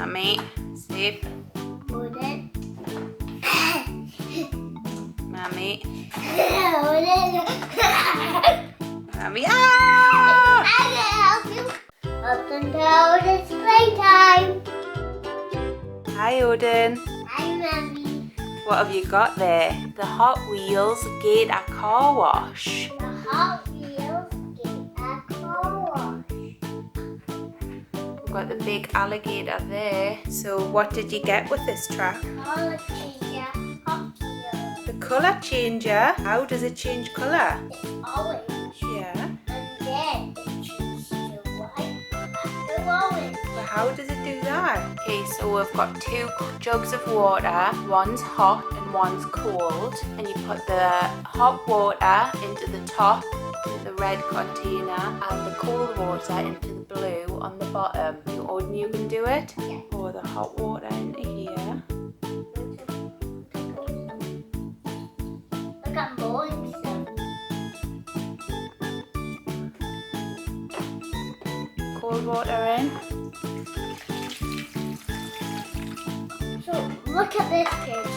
Mommy, safe. Odin. Mommy. Odin. Mommy. Ah! I can help you. Up and down, it's playtime. Hi, Odin. Hi, Mommy. What have you got there? The Hot Wheels Gator car wash. The Hot Wheels get a car wash. We've got the big alligator there. So what did you get with this track? Color changer. Hot Wheels. The colour changer. How does it change colour? It's orange. Yeah. And then it changes to white. After orange. But how does it do that? Okay, so we've got 2 jugs of water. One's hot and one's cold. And you put the hot water into the top, into the red container, and the cold water into the blue on the bottom. So Odin, you can do it. Yeah. Pour the hot water into here. Look, I'm boiling some. Cold water in. So look at this page.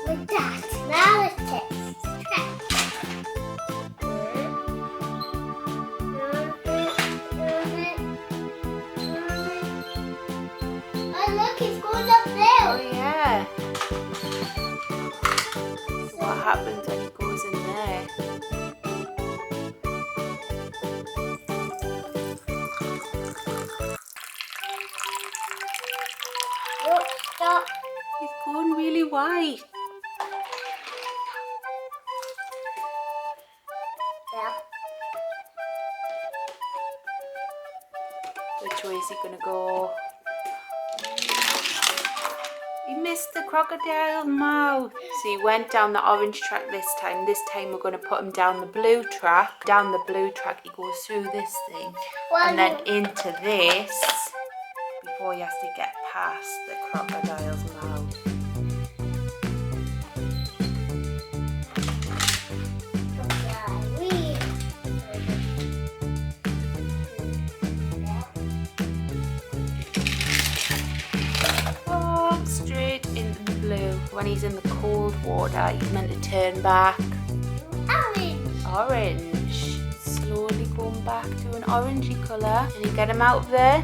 Like that. Now it's test. Oh look, it's going up Oh there. yeah. What happens when it goes in there? Look, stop. It's going really white. Yeah. Which way is he gonna go? He missed the crocodile mouth. So he went down the orange track this time. This time we're gonna put him down the blue track. Down the blue track he goes through this thing and then into this before he has to get past the crocodile's mouth. Oh, straight into the blue. When he's in the cold water, he's meant to turn back Orange. orange. Slowly going back to an orangey colour. Can you get him out of there?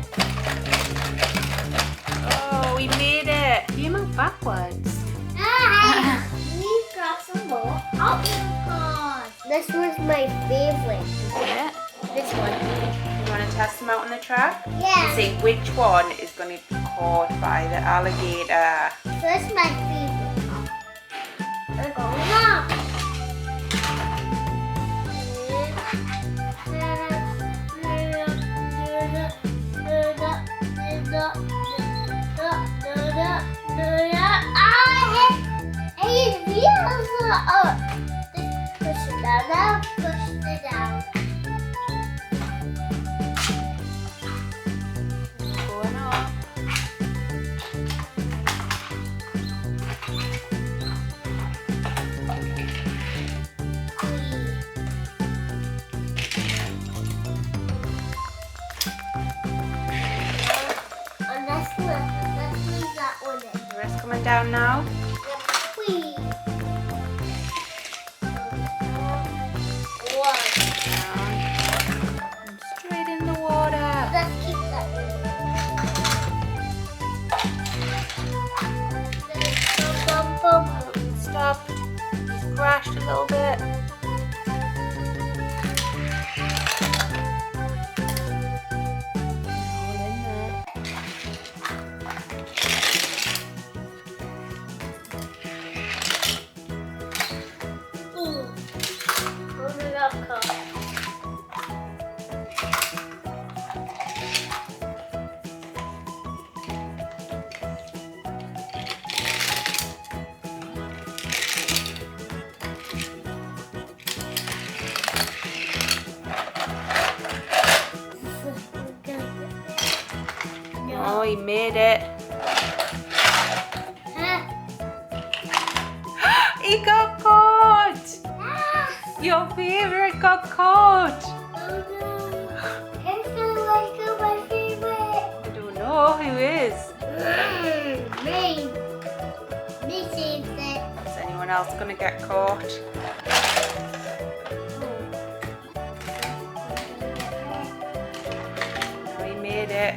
Oh, we made it. He came out backwards. Ah, we've got some more Hot Wheels cars. This was my favorite. Yeah. This one. You want to test him out on the track? Yeah. See which one is going to be caught by the alligator. First, my favorite. We're going up. Hey, wheels are up. Just push it down. Now push it down. Going up. And let's leave that one in. The rest coming down now. Yep. Whee. One. Down. And straight in the water. Let's keep that one. Bum, bum, bum. Stopped. He's crashed a little bit. All in there. Ooh. Hold it up, Carl. Oh, he made it. He got caught! Your favorite it got caught. Oh no. It's like my favorite. I don't know who is. Me. Me saved it. Is anyone else going to get caught? No, he made it.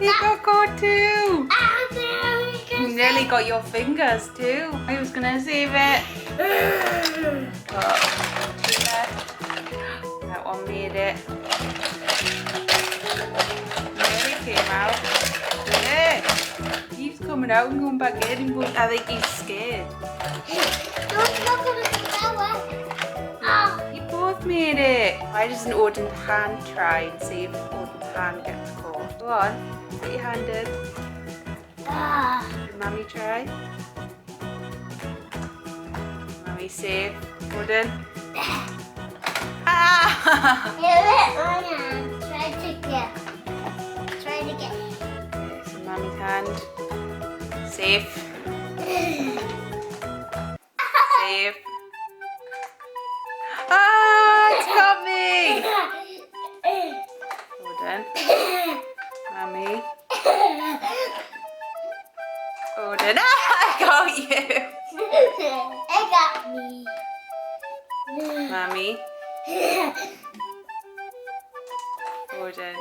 You got caught too. You nearly got your fingers too. I was going to save it. But that one made it. Nearly came out. Yeah. He's coming out and going back in and going, I think he's scared. Don't look at the flower. Oh. You both made it. Why doesn't Odin's hand try and see if Odin's hand gets caught? Go on, put your hand in. Did Mummy try? Mummy safe. Odin. Ah! Here it is. Try to get. There's Mummy's hand. Safe. Safe. Ah, it's got me! Odin. Mummy. Odin. Ah, I got you! It got me. Mummy. Odin.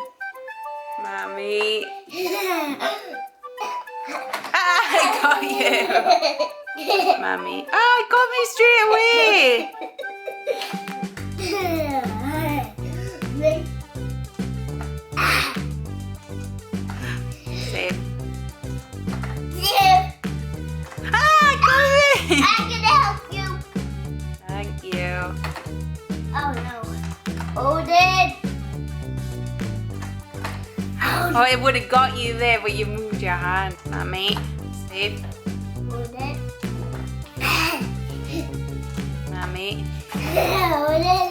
Mummy. Ah, I got you! Mummy. Ah, it got me straight away! Safe. Ah, it got me! I can help you. Thank you. Oh no. Odin. Oh, it would have got you there, but you moved your hand. Mummy. Safe. Odin. Mummy. Odin.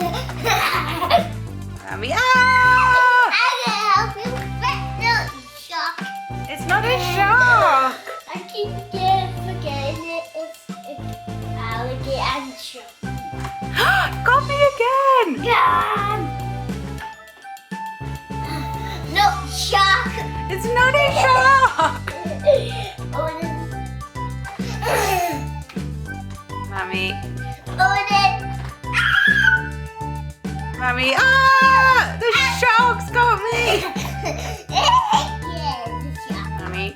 Mummy. Ah! I can help you. But no, shock. It's not a shark. I keep forgetting it. It's alligator and shark. Got me again. God. No, shark. It's not a shark. Odin. Mummy. Odin. Mummy. Ah! The shark's got me. Yeah, the shark. Mummy.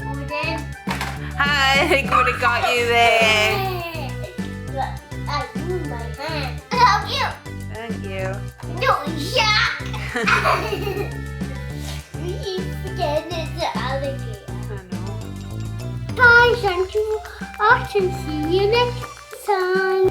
Odin. I think would have got you there. But I moved my hand. Help you. Thank you. No, shark. We keep forgetting it's an alligator. I know. Bye, thank you. I can see you next time.